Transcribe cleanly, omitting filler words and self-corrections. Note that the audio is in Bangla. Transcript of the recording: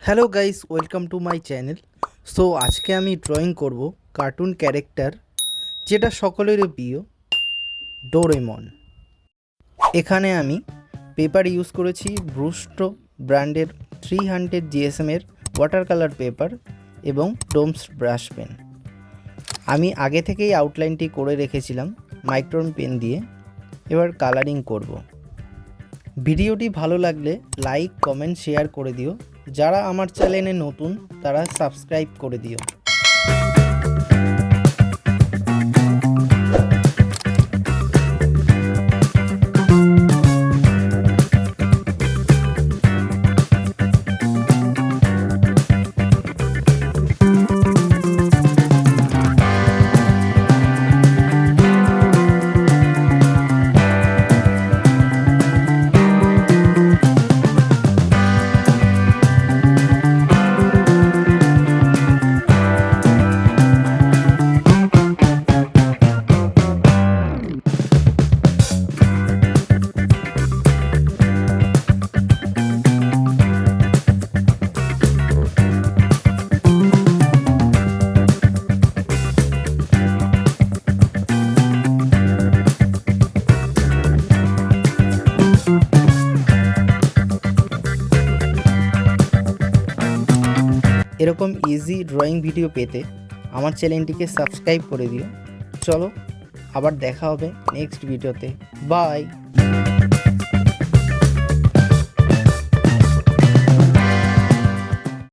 Hello guys, welcome to my channel. So আজকে আমি ড্রয়িং করব কার্টুন ক্যারেক্টার, যেটা সকলেরই প্রিয়, ডোরেমন। এখানে আমি পেপার ইউজ করেছি ব্রুস্টো ব্র্যান্ডের 300 জিএসএমের ওয়াটার কালার পেপার এবং ডোমস ব্রাশ পেন। আমি আগে থেকেই আউটলাইনটি করে রেখেছিলাম মাইক্রোন পেন দিয়ে। এবার কালারিং করব। ভিডিওটি ভালো লাগলে লাইক, কমেন্ট, শেয়ার করে দিও। যারা আমার চ্যানেলে নতুন তারা সাবস্ক্রাইব করে দিও। এরকম ইজি ড্রয়িং ভিডিও পেতে আমার চ্যানেলটিকে সাবস্ক্রাইব করে দিও। চলো, আবার দেখা হবে নেক্সট ভিডিওতে। বাই।